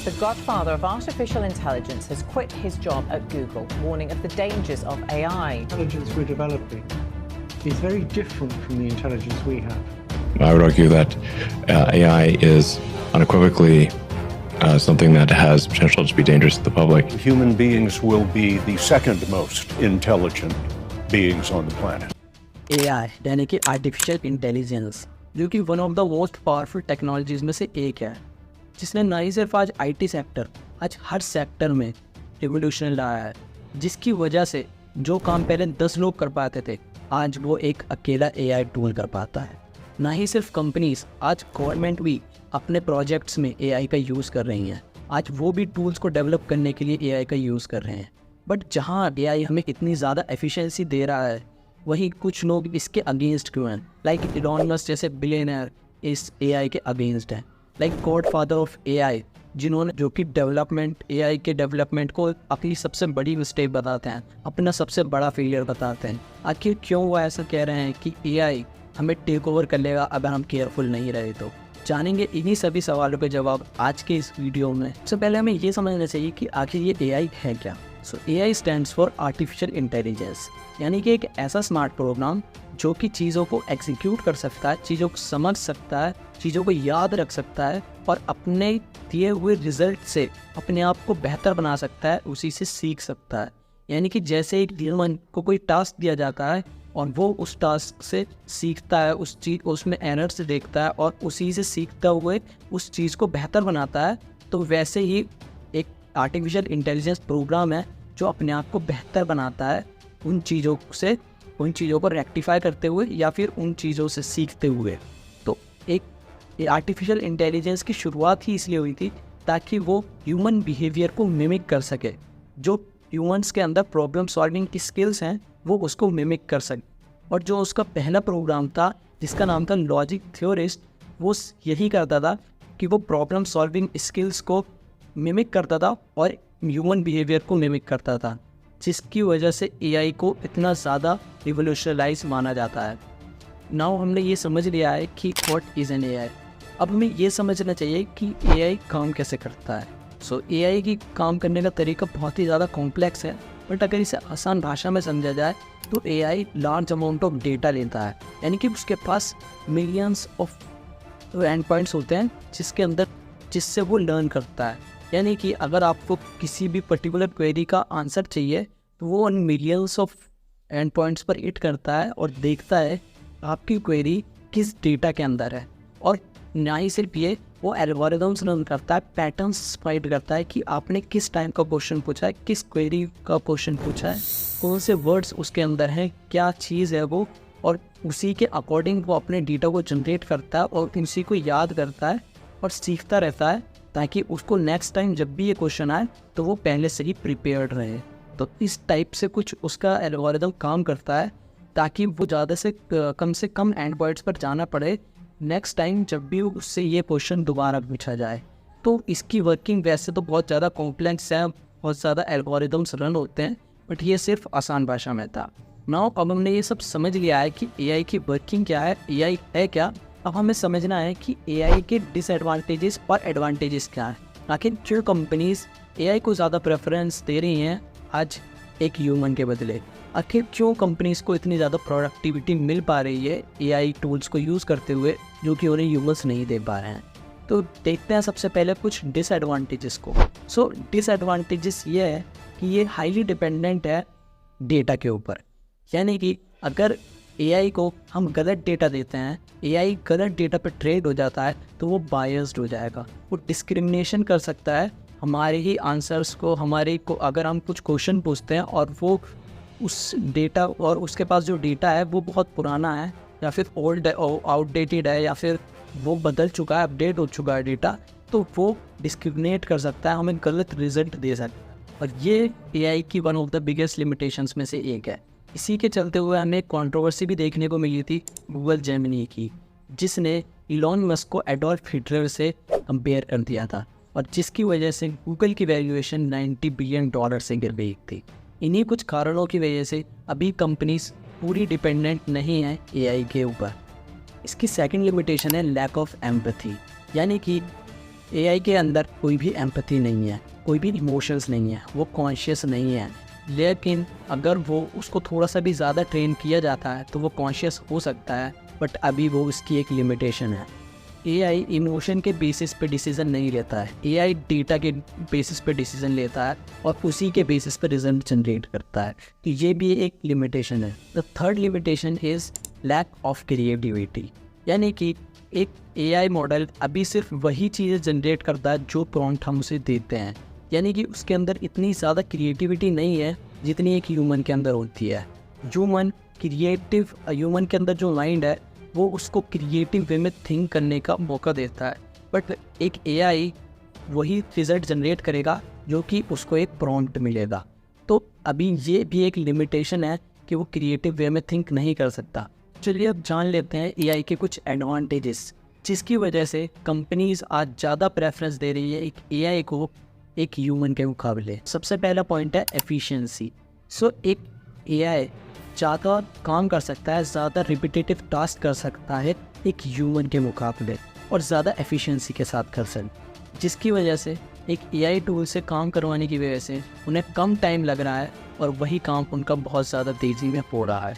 The godfather of artificial intelligence has quit his job at Google, warning of the dangers of AI. Intelligence we're developing is very different from the intelligence we have. I would argue that AI is unequivocally something that has potential to be dangerous to the public. Human beings will be the second most intelligent beings on the planet. AI यानी कि artificial intelligence, जो कि one of the most powerful technologies में से एक है, जिसने ना ही सिर्फ आज आईटी सेक्टर, आज हर सेक्टर में रिवोल्यूशन लाया है, जिसकी वजह से जो काम पहले 10 लोग कर पाते थे, आज वो एक अकेला एआई टूल कर पाता है। ना ही सिर्फ कंपनीज, आज गवर्नमेंट भी अपने प्रोजेक्ट्स में एआई का यूज़ कर रही हैं। आज वो भी टूल्स को डेवलप करने के लिए एआई का यूज़ कर रहे हैं। बट जहाँ एआई हमें इतनी ज़्यादा एफिशिएंसी दे रहा है, वहीं कुछ लोग इसके अगेंस्ट क्यों हैं? लाइक इलॉन मस्क जैसे बिलियनर इस एआई के अगेंस्ट हैं। लाइक गॉडफादर ऑफ एआई, जिन्होंने जो कि डेवलपमेंट, एआई के डेवलपमेंट को अपनी सबसे बड़ी मिस्टेक बताते हैं, अपना सबसे बड़ा फेलियर बताते हैं। आखिर क्यों वो ऐसा कह रहे हैं कि एआई हमें टेक ओवर कर लेगा अगर हम केयरफुल नहीं रहे? तो जानेंगे इन्हीं सभी सवालों के जवाब आज के इस वीडियो में। सबसे पहले हमें ये समझना चाहिए कि आखिर ये एआई है क्या। सो AI stands for artificial intelligence, यानी कि एक ऐसा स्मार्ट प्रोग्राम जो कि चीज़ों को एग्जीक्यूट कर सकता है, चीज़ों को समझ सकता है, चीज़ों को याद रख सकता है और अपने दिए हुए रिजल्ट से अपने आप को बेहतर बना सकता है, उसी से सीख सकता है। यानी कि जैसे एक ह्यूमन को कोई टास्क दिया जाता है और वो उस टास्क से सीखता है, उस चीज़ उसमें एरर से देखता है और उसी से सीखता हुए उस चीज़ को बेहतर बनाता है, तो वैसे ही एक आर्टिफिशियल इंटेलिजेंस प्रोग्राम है जो अपने आप को बेहतर बनाता है उन चीज़ों को रेक्टिफाई करते हुए या फिर उन चीज़ों से सीखते हुए। तो एक आर्टिफिशियल इंटेलिजेंस की शुरुआत ही इसलिए हुई थी ताकि वो ह्यूमन बिहेवियर को मिमिक कर सके। जो ह्यूमंस के अंदर प्रॉब्लम सॉल्विंग की स्किल्स हैं वो उसको मिमिक कर सके। और जो उसका पहला प्रोग्राम था जिसका नाम था लॉजिक थ्योरिस्ट, वो यही करता था कि वो प्रॉब्लम सॉल्विंग स्किल्स को मिमिक करता था और ह्यूमन बिहेवियर को मिमिक करता था, जिसकी वजह से एआई को इतना ज़्यादा रिवोल्यूशनलाइज माना जाता है। नाउ हमने ये समझ लिया है कि व्हाट इज़ एन एआई। अब हमें ये समझना चाहिए कि एआई काम कैसे करता है। सो एआई की काम करने का तरीका बहुत ही ज़्यादा कॉम्प्लेक्स है, बट अगर इसे आसान भाषा में समझा जाए तो AI large amount of data लेता है, यानी कि उसके पास मिलियंस ऑफ एंड पॉइंट्स होते हैं जिससे वो लर्न करता है। यानी कि अगर आपको किसी भी पर्टिकुलर क्वेरी का आंसर चाहिए तो वो उन मिलियंस ऑफ एंड पॉइंट्स पर हिट करता है और देखता है आपकी क्वेरी किस डेटा के अंदर है। और ना ही सिर्फ ये, वो एल्गोरिदम्स रन करता है, पैटर्न्स फाइंड करता है कि आपने किस टाइम का क्वेश्चन पूछा है, किस क्वेरी का क्वेश्चन पूछा है, कौन से वर्ड्स उसके अंदर हैं, क्या चीज़ है वो, और उसी के अकॉर्डिंग वो अपने डेटा को जनरेट करता है और उसी को याद करता है और सीखता रहता है ताकि उसको नेक्स्ट टाइम जब भी ये क्वेश्चन आए तो वो पहले से ही प्रिपेयर्ड रहे। तो इस टाइप से कुछ उसका एल्गोरिदम काम करता है ताकि वो ज़्यादा से कम एंड पॉइंट्स पर जाना पड़े नेक्स्ट टाइम जब भी उससे ये क्वेश्चन दोबारा पूछा जाए। तो इसकी वर्किंग वैसे तो बहुत ज़्यादा कॉम्प्लेक्स है, बहुत ज़्यादा एल्गोरिदम्स रन होते हैं, बट ये सिर्फ आसान भाषा में था। नाउ अब हमने ये सब समझ लिया है कि एआई की वर्किंग क्या है, एआई है क्या। अब हमें समझना है कि एआई के डिसएडवांटेजेस और एडवांटेजेस क्या हैं। आखिर क्यों कंपनीज एआई को ज़्यादा प्रेफरेंस दे रही हैं आज एक ह्यूमन के बदले? आखिर क्यों कंपनीज को इतनी ज़्यादा प्रोडक्टिविटी मिल पा रही है एआई टूल्स को यूज़ करते हुए जो कि उन्हें ह्यूमंस नहीं दे पा रहे हैं? तो देखते हैं सबसे पहले कुछ डिसएडवांटेजेस को। सो डिसएडवांटेजेस ये है कि ये हाईली डिपेंडेंट है डेटा के ऊपर। यानी कि अगर एआई को हम गलत डेटा देते हैं, एआई गलत डेटा पर ट्रेन हो जाता है, तो वो बायस्ड हो जाएगा, वो डिस्क्रिमिनेशन कर सकता है हमारे ही आंसर्स को, अगर हम कुछ क्वेश्चन पूछते हैं और वो उस डेटा और उसके पास जो डेटा है वो बहुत पुराना है या फिर ओल्ड आउटडेटेड है या फिर वो बदल चुका है, अपडेट हो चुका है डेटा, तो वो डिस्क्रिमिनेट कर सकता है, हमें गलत रिजल्ट दे सकता है। और ये एआई की one of the biggest limitations में से एक है। इसी के चलते हुए हमें एक कंट्रोवर्सी भी देखने को मिली थी गूगल जेमिनी की, जिसने इलॉन मस्क को एडोल्फ हिटलर से कंपेयर कर दिया था और जिसकी वजह से गूगल की वैल्यूएशन $90 बिलियन से गिर गई थी। इन्हीं कुछ कारणों की वजह से अभी कंपनीज पूरी डिपेंडेंट नहीं है एआई के ऊपर। इसकी सेकंड लिमिटेशन है लैक ऑफ एम्पैथी, यानी कि एआई के अंदर कोई भी एम्पैथी नहीं है, कोई भी इमोशंस नहीं है, वो कॉन्शियस नहीं है। लेकिन अगर वो उसको थोड़ा सा भी ज़्यादा ट्रेन किया जाता है तो वो कॉन्शियस हो सकता है, बट अभी वो उसकी एक लिमिटेशन है। एआई इमोशन के बेसिस पे डिसीजन नहीं लेता है, एआई डेटा के बेसिस पे डिसीजन लेता है और उसी के बेसिस पे रिजल्ट जनरेट करता है। तो ये भी एक लिमिटेशन है। The third limitation is lack of creativity, यानी कि एक एआई मॉडल अभी सिर्फ वही चीज़ें जनरेट करता है जो प्रॉम्प्ट हम उसे देते हैं, यानी कि उसके अंदर इतनी ज़्यादा क्रिएटिविटी नहीं है जितनी एक ह्यूमन के अंदर होती है। ह्यूमन के अंदर जो माइंड है वो उसको क्रिएटिव वे में थिंक करने का मौका देता है, बट एक एआई वही रिजल्ट जनरेट करेगा जो कि उसको एक प्रॉम्प्ट मिलेगा। तो अभी ये भी एक लिमिटेशन है कि वो क्रिएटिव वे में थिंक नहीं कर सकता। चलिए अब जान लेते हैं एआई के कुछ एडवांटेजेस, जिसकी वजह से कंपनीज आज ज़्यादा प्रेफरेंस दे रही है एक एआई को एक ह्यूमन के मुकाबले। सबसे पहला पॉइंट है एफिशिएंसी। सो एक एआई ज़्यादा काम कर सकता है, ज़्यादा रिपीटेटिव टास्क कर सकता है एक ह्यूमन के मुकाबले और ज़्यादा एफिशिएंसी के साथ कर सकता, जिसकी वजह से एक एआई टूल से काम करवाने की वजह से उन्हें कम टाइम लग रहा है और वही काम उनका बहुत ज़्यादा तेज़ी में हो रहा है।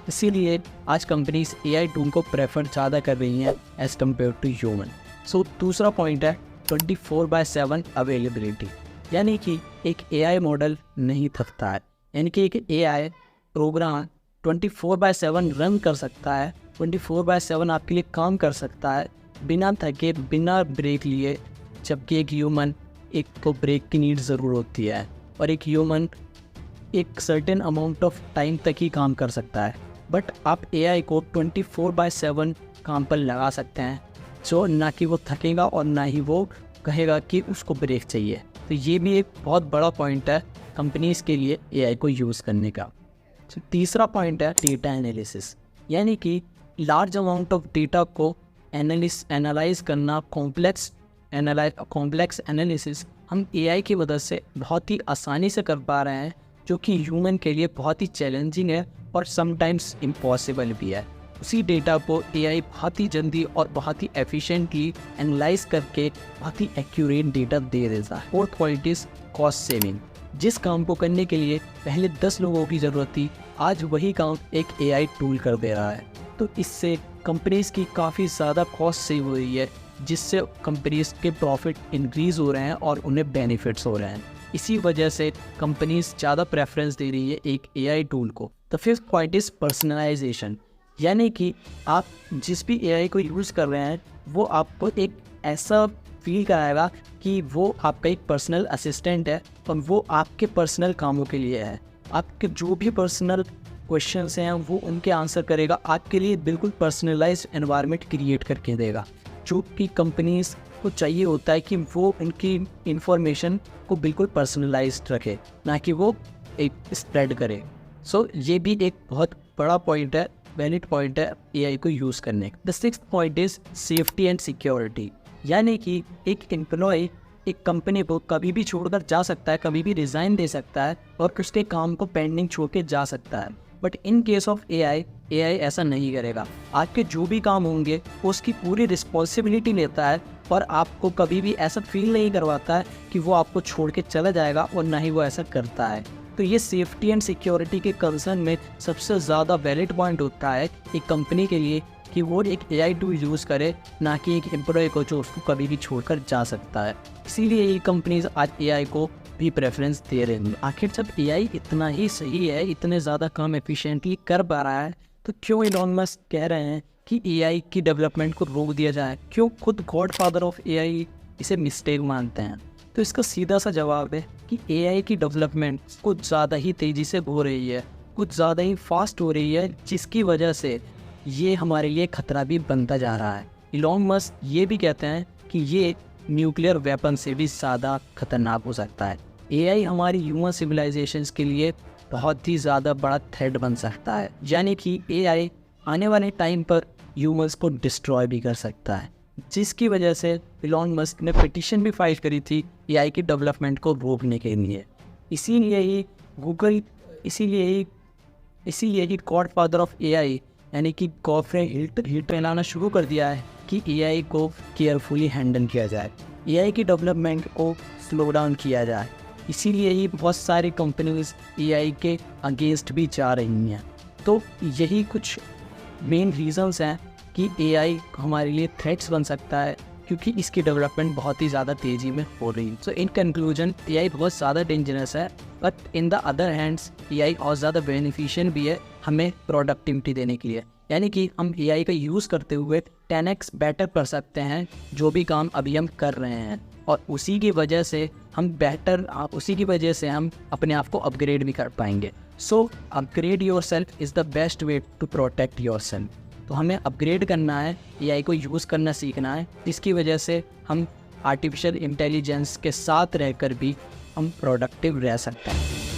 इसीलिए आज कंपनीज एआई टूल को प्रेफर ज़्यादा कर रही हैं एज़ कम्पेयर टू ह्यूमन। सो दूसरा पॉइंट है 24/7 अवेलेबिलिटी, यानी कि एक एआई मॉडल नहीं थकता है, यानी कि एक एआई प्रोग्राम 24/7 रन कर सकता है, 24/7 आपके लिए काम कर सकता है बिना थके, बिना ब्रेक लिए, जबकि एक ह्यूमन एक को ब्रेक की नीड ज़रूर होती है और एक ह्यूमन एक सर्टेन अमाउंट ऑफ टाइम तक ही काम कर सकता है। बट आप एआई को 24/7 काम पर लगा सकते हैं, जो ना कि वो थकेगा और ना ही वो कहेगा कि उसको ब्रेक चाहिए। तो ये भी एक बहुत बड़ा पॉइंट है कंपनीज़ के लिए एआई को यूज़ करने का। तो तीसरा पॉइंट है डेटा एनालिसिस, यानी कि लार्ज अमाउंट ऑफ डेटा को एनालाइज करना, कॉम्प्लेक्स एनालिसिस हम एआई की मदद से बहुत ही आसानी से कर पा रहे हैं, जो कि ह्यूमन के लिए बहुत ही चैलेंजिंग है और समटाइम्स इम्पॉसिबल भी है। उसी डेटा को एआई बहुत ही जल्दी और बहुत ही एफिशिएंटली एनालाइज करके बहुत ही एक्यूरेट डेटा दे देता है। Fourth point is cost saving. जिस काम को करने के लिए पहले 10 लोगों की ज़रूरत थी, आज वही काम एक एआई टूल कर दे रहा है। तो इससे कंपनीज़ की काफ़ी ज़्यादा कॉस्ट सेव हो रही है, जिससे कंपनीज़ के प्रॉफिट इंक्रीज़ हो रहे हैं और उन्हें बेनिफिट्स हो रहे हैं। इसी वजह से कंपनीज़ ज़्यादा प्रेफरेंस दे रही है एक एआई टूल को। The fifth point is personalisation, यानी कि आप जिस भी एआई को यूज़ कर रहे हैं वो आपको एक ऐसा फील कराएगा कि वो आपका एक पर्सनल असिस्टेंट है और वो आपके पर्सनल कामों के लिए है। आपके जो भी पर्सनल क्वेश्चंस हैं वो उनके आंसर करेगा, आपके लिए बिल्कुल पर्सनलाइज्ड एनवायरनमेंट क्रिएट करके देगा, जो कि कंपनीज़ को चाहिए होता है कि वो उनकी इंफॉर्मेशन को बिल्कुल पर्सनलाइज्ड रखे, ना कि वो एक स्प्रेड करे। सो ये भी एक बहुत बड़ा पॉइंट है, वैलिड पॉइंट है एआई को यूज़ करने का। The sixth point is safety and security, यानी कि एक एम्प्लॉय एक कंपनी को कभी भी छोड़कर जा सकता है, कभी भी रिज़ाइन दे सकता है और उसके काम को पेंडिंग छोड़ के जा सकता है। But in case of AI ऐसा नहीं करेगा। आपके जो भी काम होंगे वो उसकी पूरी रिस्पॉन्सिबिलिटी लेता है और आपको कभी भी ऐसा फील नहीं करवाता है कि वो आपको छोड़ के चला जाएगा, और ना ही वो ऐसा करता है। तो ये सेफ्टी एंड सिक्योरिटी के कंसर्न में सबसे ज़्यादा वैलिड पॉइंट होता है एक कंपनी के लिए कि वो एक एआई टूल यूज़ करे, ना कि एक एम्प्लॉय को जो उसको कभी भी छोड़कर जा सकता है। इसीलिए ये कंपनीज आज एआई को भी प्रेफरेंस दे रहे हैं। आखिर जब एआई इतना ही सही है, इतने ज़्यादा काम एफिशिएंटली कर पा रहा है, तो क्यों इलॉन मस्क कह रहे हैं कि एआई की डेवलपमेंट को रोक दिया जाए? क्यों खुद गॉड फादर ऑफ एआई इसे मिस्टेक मानते हैं? तो इसका सीधा सा जवाब है कि एआई की डेवलपमेंट कुछ ज़्यादा ही तेज़ी से हो रही है, कुछ ज़्यादा ही फास्ट हो रही है, जिसकी वजह से ये हमारे लिए खतरा भी बनता जा रहा है। इलॉन मस्क ये भी कहते हैं कि ये न्यूक्लियर वेपन से भी ज़्यादा खतरनाक हो सकता है। एआई हमारी ह्यूमन सिविलाइजेशंस के लिए बहुत ही ज़्यादा बड़ा थ्रेट बन सकता है, यानी कि एआई आने वाले टाइम पर ह्यूमंस को डिस्ट्रॉय भी कर सकता है, जिसकी वजह से इलॉन मस्क ने पिटीशन भी फाइल करी थी एआई की डेवलपमेंट को रोकने के लिए। इसीलिए ही गूगल, इसीलिए ही गॉड फादर ऑफ एआई यानी कि गॉफरे हिट फैलाना शुरू कर दिया है कि एआई को केयरफुली हैंडल किया जाए। AI की डेवलपमेंट को स्लो डाउन किया जाए। इसीलिए ही बहुत सारी कंपनीज AI के अगेंस्ट भी जा रही हैं। तो यही कुछ मेन रीजंस हैं कि AI हमारे लिए थ्रेट्स बन सकता है, क्योंकि इसकी डेवलपमेंट बहुत ही ज़्यादा तेज़ी में हो रही है। सो इन कंक्लूजन AI बहुत ज़्यादा डेंजरस है, but in the other hands AI और ज़्यादा बेनिफिशियल भी है हमें प्रोडक्टिविटी देने के लिए। यानी कि हम AI का यूज़ करते हुए 10x बेटर कर सकते हैं जो भी काम अभी हम कर रहे हैं, और उसी की वजह से हम अपने आप को अपग्रेड भी कर पाएंगे। So upgrade your self is the best way to protect your self. तो हमें अपग्रेड करना है, AI को यूज़ करना सीखना है, जिसकी वजह से हम आर्टिफिशियल इंटेलिजेंस के साथ रहकर भी हम प्रोडक्टिव रह सकते हैं।